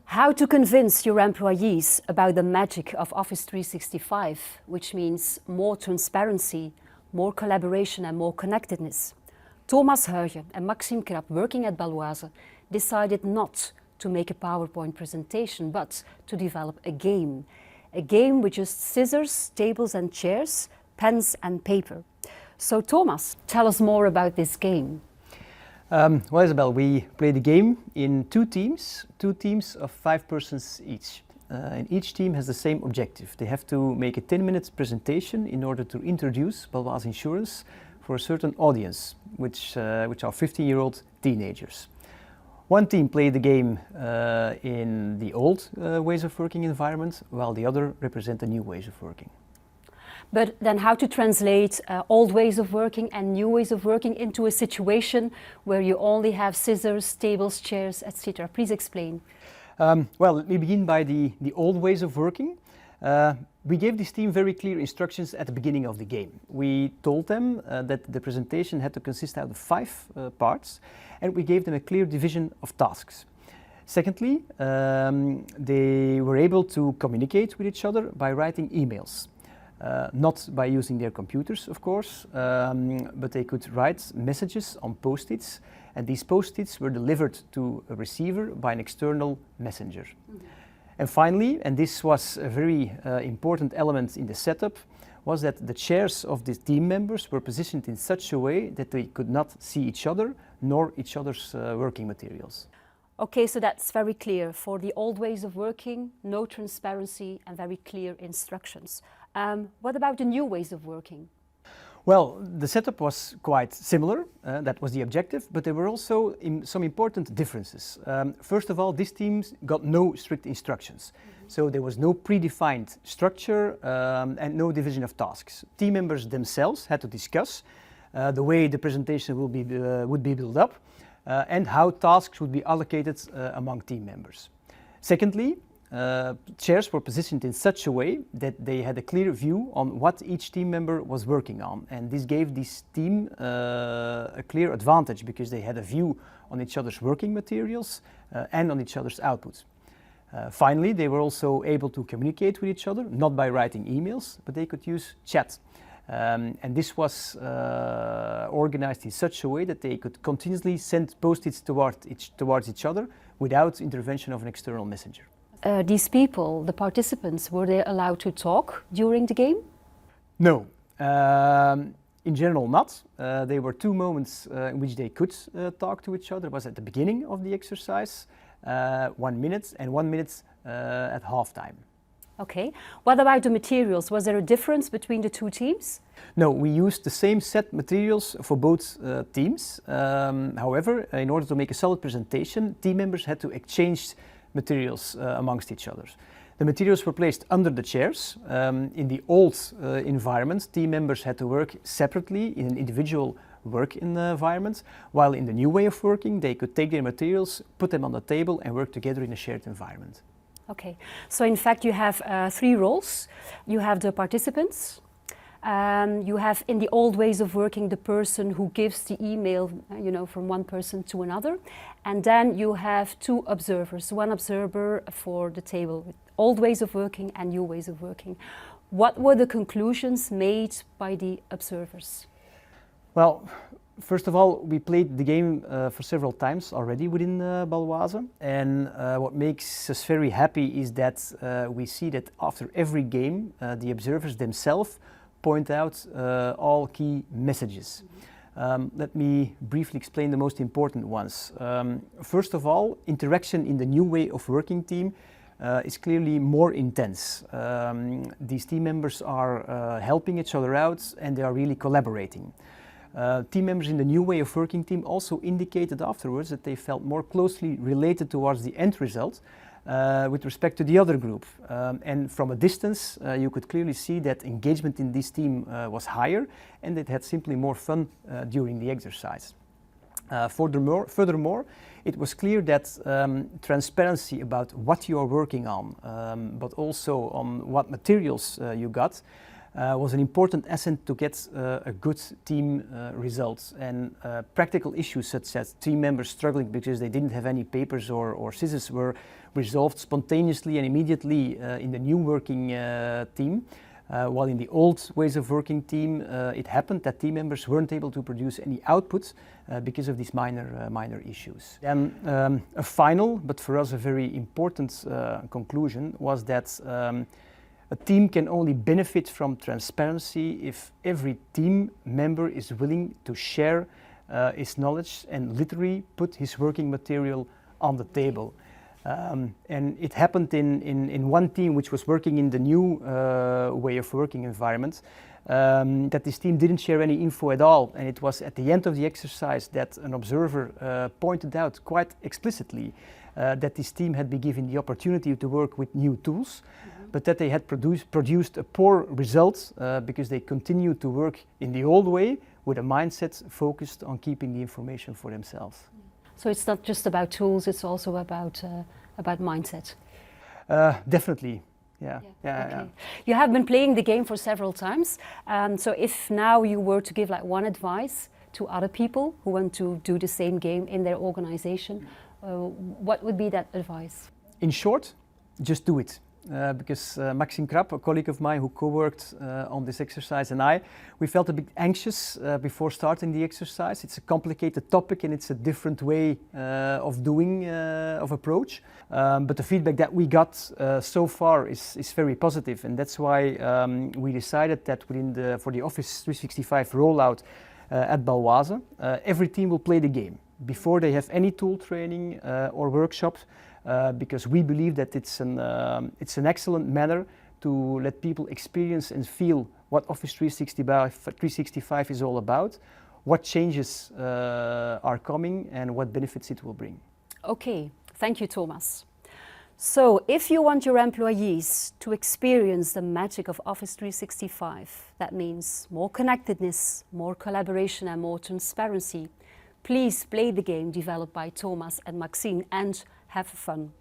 How to convince your employees about the magic of Office 365, which means more transparency, more collaboration and more connectedness. Thomas Huigen and Maxime Krab, working at Baloise, decided not to make a PowerPoint presentation, but to develop a game. A game with just scissors, tables and chairs, pens and paper. So Thomas, tell us more about this game. Well, Isabel, we played the game in two teams of 5 persons each. And each team has the same objective. They have to make a 10-minute presentation in order to introduce Baloise Insurance for a certain audience, which are 15-year-old teenagers. One team played the game in the old ways of working environment, while the other represent the new ways of working. But then how to translate old ways of working and new ways of working into a situation where you only have scissors, tables, chairs, etc. Please explain. Well, let me begin by the old ways of working. We gave this team very clear instructions at the beginning of the game. We told them that the presentation had to consist out of 5 parts, and we gave them a clear division of tasks. Secondly, they were able to communicate with each other by writing emails. Not by using their computers, of course, but they could write messages on post-its, and these post-its were delivered to a receiver by an external messenger. Mm-hmm. And finally, and this was a very important element in the setup, was that the chairs of the team members were positioned in such a way that they could not see each other nor each other's working materials. Okay, so that's very clear. For the old ways of working, no transparency and very clear instructions. What about the new ways of working? Well, the setup was quite similar, that was the objective, but there were also some important differences. First of all, these teams got no strict instructions. Mm-hmm. So there was no predefined structure and no division of tasks. Team members themselves had to discuss the way the presentation would be built up and how tasks would be allocated among team members. Secondly, chairs were positioned in such a way that they had a clear view on what each team member was working on, and this gave this team a clear advantage because they had a view on each other's working materials and on each other's outputs. Finally, they were also able to communicate with each other, not by writing emails, but they could use chat. And this was organized in such a way that they could continuously send post-its towards each other without intervention of an external messenger. These people, the participants, were they allowed to talk during the game? No, in general not. There were 2 moments in which they could talk to each other. It was at the beginning of the exercise, 1 minute, and 1 minute at halftime. Okay. What about the materials? Was there a difference between the 2 teams? No, we used the same set materials for both teams. However, in order to make a solid presentation, team members had to exchange materials amongst each other. The materials were placed under the chairs. In the old environment, team members had to work separately in an individual work environment, while in the new way of working, they could take their materials, put them on the table and work together in a shared environment. Okay, so in fact you have 3 roles. You have the participants, you have in the old ways of working the person who gives the email, from one person to another, and then you have 2 observers, 1 observer for the table with old ways of working and new ways of working. What were the conclusions made by the observers? Well, first of all, we played the game for several times already within Baloise, and what makes us very happy is that we see that after every game, the observers themselves point out all key messages. Let me briefly explain the most important ones. First of all, interaction in the new way of working team is clearly more intense. These team members are helping each other out and they are really collaborating. Team members in the new way of working team also indicated afterwards that they felt more closely related towards the end result with respect to the other group. And from a distance, you could clearly see that engagement in this team was higher and it had simply more fun during the exercise. Furthermore, it was clear that transparency about what you are working on, but also on what materials you got, was an important asset to get a good team result. And practical issues such as team members struggling because they didn't have any papers or scissors were resolved spontaneously and immediately in the new working team. While in the old ways of working team, it happened that team members weren't able to produce any output because of these minor issues. And a final, but for us a very important conclusion was that a team can only benefit from transparency if every team member is willing to share his knowledge and literally put his working material on the table. And it happened in one team which was working in the new way of working environment, that this team didn't share any info at all. And it was at the end of the exercise that an observer pointed out quite explicitly that this team had been given the opportunity to work with new tools, but that they had produced a poor result because they continued to work in the old way with a mindset focused on keeping the information for themselves. So it's not just about tools, it's also about mindset. Definitely, yeah. Okay. You have been playing the game for several times. So if now you were to give like one advice to other people who want to do the same game in their organization, what would be that advice? In short, just do it. Because Maxime Krab, a colleague of mine who co-worked on this exercise, and we felt a bit anxious before starting the exercise. It's a complicated topic and it's a different way of doing, of approach. But the feedback that we got so far is very positive, and that's why we decided that for the Office 365 rollout at Baloise, every team will play the game before they have any tool training or workshops. Because we believe that it's an excellent manner to let people experience and feel what Office 365 is all about, what changes are coming and what benefits it will bring. Okay, thank you, Thomas. So if you want your employees to experience the magic of Office 365, that means more connectedness, more collaboration and more transparency, please play the game developed by Thomas and Maxime and have fun.